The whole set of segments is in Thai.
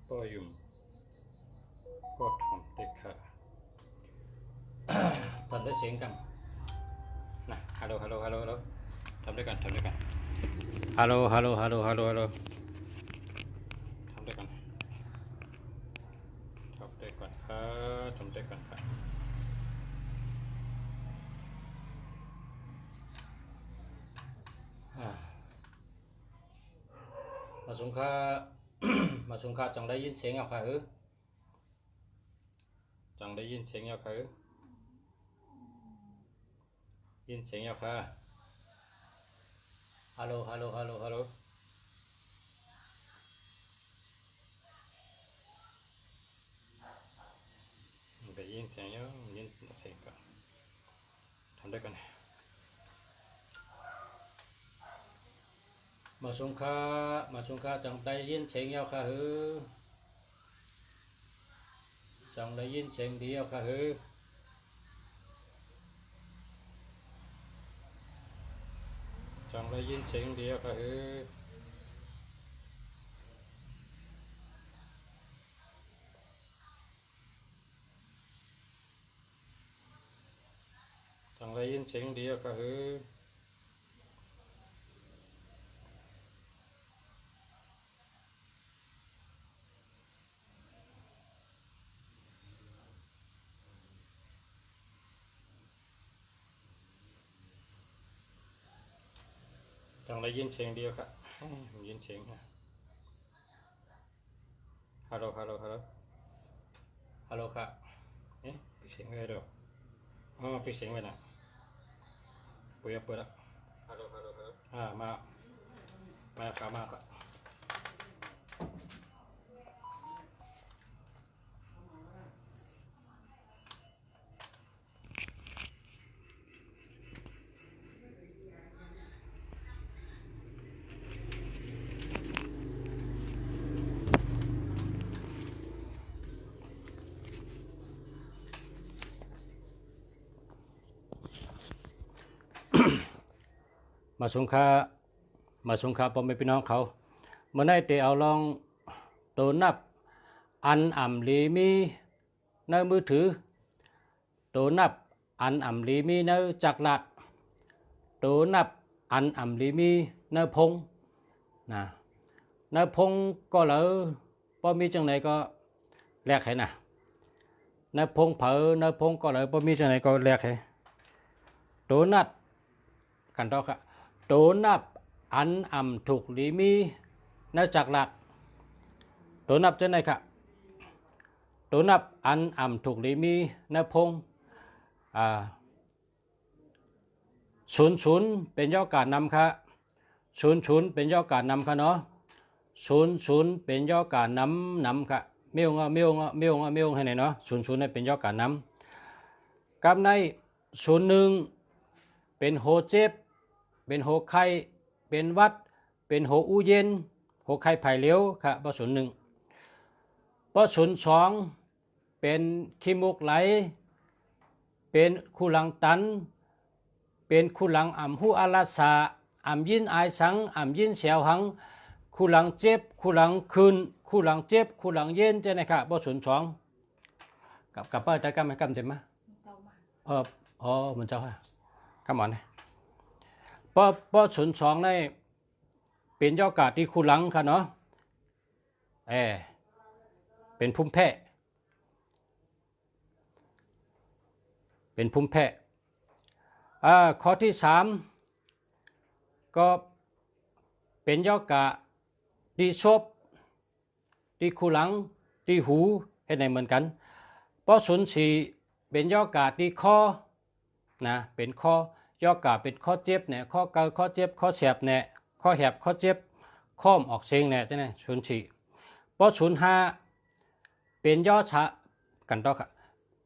ปอยุ่มปอทำเด็กค่ะทำด้วยเสียงกันนะฮัลโหลฮัลโหลฮัลโหลฮัลโหลทำด้วยกันฮัลโหลฮัลโหลฮัลโหลฮัลโหลฮัลโหลทำด้วยกันครับทำด้วยกันครับมาสงค่า มาสงค่าจังได้ยินเสียงเอาค่ะจังได้ยินเสียงเอาค่ะยินเสียงเอาค่ะฮัลโหลฮัลโหลฮัลโหลฮัลโหลได้ยินเสียงยังยินเสียงกันทำด้วยกันมาสงค่าจังได้ยินเสียงเอาค่ะจังได้ยินเสียงเดียวค่ะจังได้ยินเสียงเดียวค่ะจังได้ยินเสียงเดียวค่ะจังได้ยินเสียงเดียวค่ะยินเสียงค่ะฮัลโหลฮัลโหลฮัลโหลฮัลโหลค่ะปิดเสียงไว้เดี๋ยวปิดเสียงไว้นะเปิดแล้วฮัลโหลฮัลโหลฮัลโหลมาค่ะมาสงค่าพ่อแม่พี่น้องเขาเมื่อไหร่เตเอาลองตัวนับอันอ่ำลีมีในมือถือตัวนับอันอ่ำลีมีในจักรลัดตัวนับอันอ่ำลีมีในพงนะในพงก็เหลือพอมีจังไหนก็แลกให้นะในพงเผอในพงก็เหลือพอมีจังไหนก็แลกให้ตัวนัดกันต่อครับตัวนับอันอ่ำถูกลีมีในจักรลัดตัวนับจะไหนครับตัวนับอันอ่ำถูกลีมีในพง00เป็นย่อการนำค่ะ00เป็นย่อการนำค่ะเนาะ00เป็นย่อการนำค่ะเมียวให้ไหนเนาะ00นี่เป็นย่อการนำกับใน01เป็นโหเจ็บเป็นโหไข้เป็นวัดเป็นโหอู้เย็นโหไข้ไผ่เลี้ยวค่ะป01ป02เป็นขี้มูกไหลเป็นคูหลังตันเป็นคูหลังอ่ำหูอาลาสาอ่ำยินอายสังอ่ำยินเสียวหังคูหลังเจ็บคูหลังคืนคูหลังเจ็บคูหลังเย็นจะไหนค่ะป02กับป้าได้กำไหมกำเต็มไหมเหมือนเจ้าค่ะกำหมอนเนี่ยป02ในเป็นย่อกาศที่คูหลังค่ะเนาะเป็นภูมิแพ้ข้อที่3ก็เป็นย่อกาที่ชบที่คูหลังที่หูให้ในเหมือนกันเพราะ04เป็นย่อกาที่ข้อนะเป็นข้อย่อกาเป็นข้อเจ็บเนี่ยข้อเกาข้อเจ็บข้อแสบเนี่ยข้อแหบข้อเจ็บข้อมออกเสียงเนี่ยใช่ไหม04เพราะ05เป็นย่อชะกันต่อค่ะ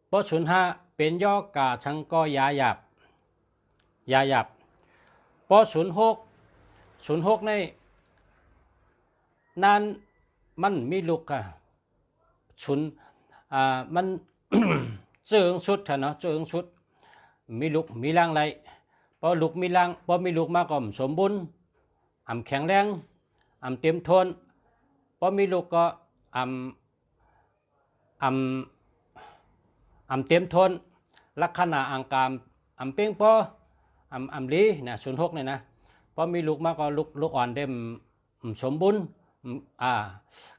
เพราะ05เป็นย่อกาชังก็ยาหยาบเพราะ06ในนั้นมันมีลูกค่ะมัน เจืองชุดค่ะเนาะเจืองชุดมีลูกมีร่างไรพอลูกมีร่างพอมีลูกมาก็สมบูรณ์แข็งแรงเต็มทนพอมีลูกก็ อำเต็มทนลักษณะอังกามอำเป้งพออำลีนะ06เนี่ยนะพอมีลูกมาก็ลูกอ่อนเต็มสมบูรณ์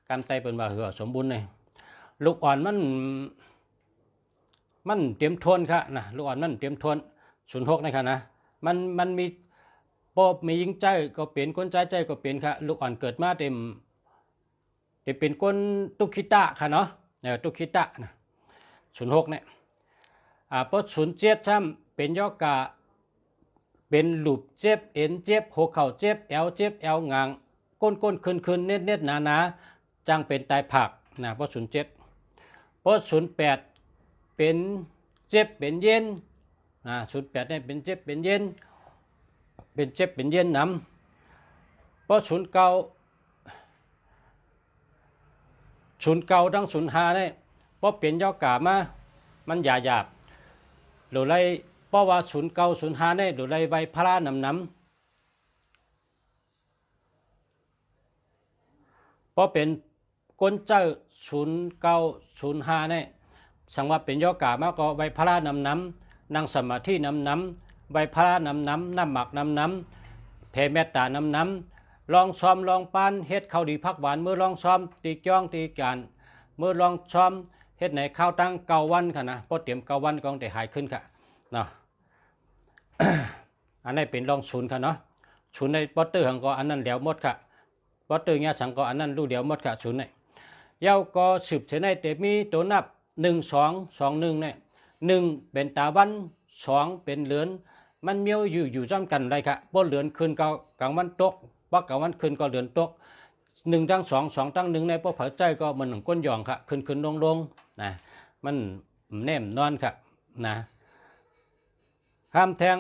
การไตเป็นว่าสมบูรณ์เลยลูกอ่อนมันเตรียมทนค่ะนะลูกอ่อนมันเตรียมทน06นะครับนะมันมีปอบมียิงใจก็เป็นคนใจก็เป็นค่ะลูกอ่อนเกิดมาเต็มเป็นคนตุคิตะค่ะเนาะตุคิตะนะ06เนี่ยพอ07ซ้ำเป็นย่อกะเป็นหลุบเจ็บเอ็นเจ็บหัวเข่าเจ็บแอวเจ็บแอวงางก้นคืนเน็ดหนาจังเป็นตายผักนะพอ07พอ08เป็นเจ็บเป็นเย็น08เนี่ยเป็นเจ็บเป็นเย็นนำพอ09ทั้ง05เนี่ยพอเป็นย่อกะมามันหยาบหรือไรเพราะว่า09 05เนี่ยหรือไรใบพระนำเพราะเป็นก้นเจ้า09 05เนี่ยสังว่าเป็นย่อกามาก็ใบพระนำนั่งสมาธินำใบพระนำน้ำหมักนำแผ่เมตตานำลองซ้อมลองปานเฮ็ดข้าวดีพักหวานเมื่อลองซ้อมตีจ้องตีการเมื่อลองซ้อมเฮ็ดไหนข้าวตั้ง9 วันค่ะนะพอเตรียม9 วันก็ได้หายขึ้นค่ะเนาะ อันนี้เป็นลองศูนย์ค่ะเนาะศูนย์ในปอเตอร์หังก็อันนั้นเดียวหมดค่ะปอเตอร์เนี่ยสังก็อันนั้นรู้เดียวหมดค่ะศูนย์เนี่ยเย้าก็สืบเสในเตมีตัวนับ1 2 2 1เนี่ย1เป็นตาวัน2เป็นเหลือนมันเมียวอยู่จ้ำกันเลยค่ะบ่เหลือนคืนก็กลางวันตกบ่กลางวันคืนก็เหลือนตก1ทั้ง2 2ทั้ง1ในพวกเผาใจก็มันก้นหย่องค่ะขึ้นลงนะมันแนมนอนค่ะนะห้ามแทง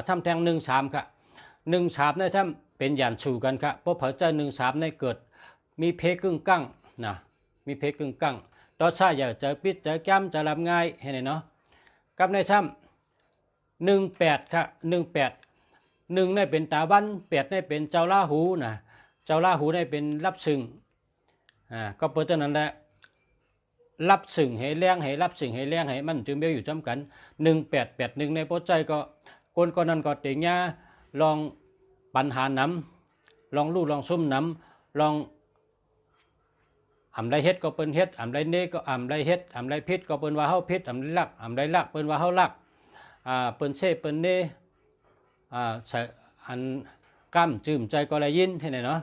ทำแทง13ค่ะ13ในถ้าเป็นหยันสู่กันค่ะพวกเผาใจ13ในเกิดมีเพกึ่งกั้งนะมีเพกึ่งกั้งต่อชาอย่าเจอปิดเจอแก้มจะรับง่ายเห็นไหมเนาะกับในถ้ำ18ค่ะ18 1ในเป็นตาบัน8ในเป็นเจ้าลาหูนะเจ้าลาหูในเป็นรับสึงก็เพราะฉะนั้นแหละรับสึงให้แรงให้รับสึงให้แรงให้มันจึงเบี้ยอยู่จำกัน1881ในโปรใจก็คนนั้นก็เตียงลองปัญหาน้ำลองลู่ลองซุ่มน้ำลองไรเฮ็ดก็เป็นเฮ็ดไรเนก็ไรเฮ็ดไรพิษก็เป็นว่าเฮาพิษไรลักเป็นว่าเฮาลักเป็นเซ่เป็นเนอันก้ามจืมใจก็ไรยินเท่าไหร่เนาะ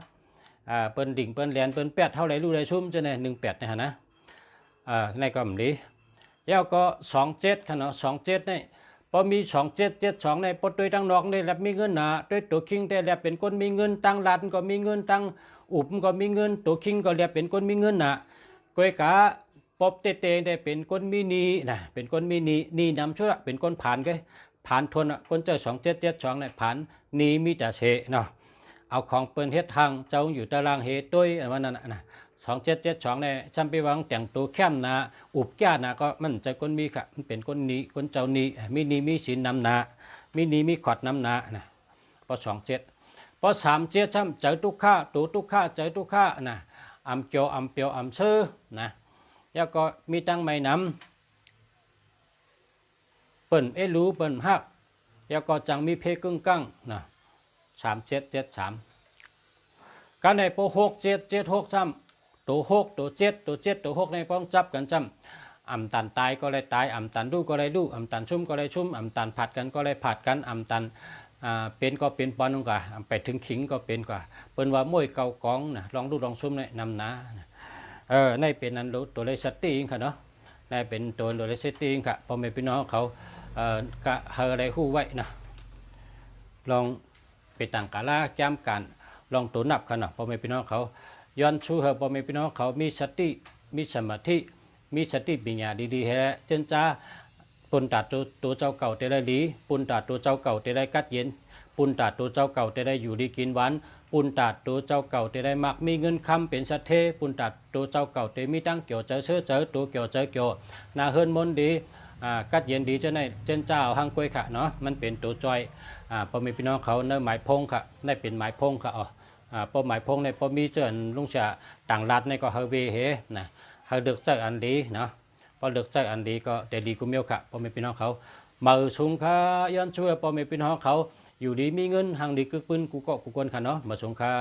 เป็นดิ่งเป็นแหลนเป็นแปดเท่าไรลู่ไรชุ่มจะเนี่ย18เนี่ยนะในก็มันดีแล้วก็27ค่ะเนาะ27เนี่ยพอมี2772ในปดโดยตั้งนอกได้แล้วมีเงินหนาด้วยตัวคิงได้แล้วเป็นคนมีเงินตั้งร้านก็มีเงินตั้งอุบก็มีเงินตัวคิงก็แล้วเป็นคนมีเงินหนาก้อยกาปบเตได้เป็นคนมีนีนะเป็นคนมีนีนำชั่วเป็นคนผ่านก็ผ่านทนคนเจ้า2772ในผ่านนีมีแต่เสเนาะเอาของเปิ้นเฮ็ดทางเจ้าอยู่ตารางเฮด้วยวันนั้นนะ2772ในจำไปวางแต่งตัวแค้มนาอุบแก้นาก็มันใจคนมีค่ะมันเป็นคนนี้คนเจ้านี้มีนีมีศีลนำนามีนีมีขอดนำนานะพอ27พอ37ช่ำเจอทุกข้าตัวทุกข้าเจอทุกข้านะอำเกียวอำเปียวอำเชื่อนะแล้วก็มีตั้งไม่นำเปิ้นรู้เปิ้นฮักแล้วก็จังมีเพกึ่งกั้งนะ3773การในโป6776ซ้ำตัว6ตัว7ตัว6ในป้องจับกันจำอำตันตายก็เลยตายอำตันดูก็เลยดูอำตันชุ่มก็เลยชุ่มอำตันผัดกันก็เลยผัดกันอำตันเป็นก็เป็นปอนกว่าไปถึงขิงก็เป็นกว่าเปิ้นว่าม้วยเก่ากองนะลองดูลองชุ่มในนำนาในเป็นนั้นตัวเลยสติงค่ะเนาะในเป็นตัวเลยสติงค่ะพอไม่พี่น้องเขากะเฮอะไรคู่ไว้นะลองไปต่างกาลาแก้มกันลองตัวนับค่ะเนาะพอไม่พี่น้องเขาย้อนชูเฮอพอไม่พี่น้องเขามีสติมีสมาธิมีสติปัญญาดีๆแฮเจนจ้าปุนตาตัวเจ้าเก่าแต่ได้ดีปุนตาตัวเจ้าเก่าแต่ได้กัดเย็นปุนตาตัวเจ้าเก่าแต่ได้อยู่ดีกินหวานปุนตาตัวเจ้าเก่าแต่ได้มักมีเงินคำเป็นสัตเทปุนตาตัวเจ้าเก่าแต่มีตั้งเกี่ยวเจอเชื้อเจอตัวเกี่ยวเจอเกี่ยวนาเฮิรนมนดีกัดเย็นดีจะได้เจนเจ้าหังกล้วยค่ะเนาะมันเป็นตัวจอยพอมีพี่น้องเขาเนื้อหมายพงค่ะได้เป็นหมายพงค่ะ ป้อหมายพงในป้อมีเจอลุงจะต่างรัฐในก็เฮเวเฮนะเฮเดือกใจอันดีเนาะพอเลือกใจอันดีก็แต่ดีกูเมียวค่ะป้อไม่พี่น้องเขามาชุงค่าย้อนช่วยป้อไม่พี่น้องเขาอยู่ดีมีเงินหังดีกึกปืนกูก็กูกวนค่ะเนาะมาชุงค่า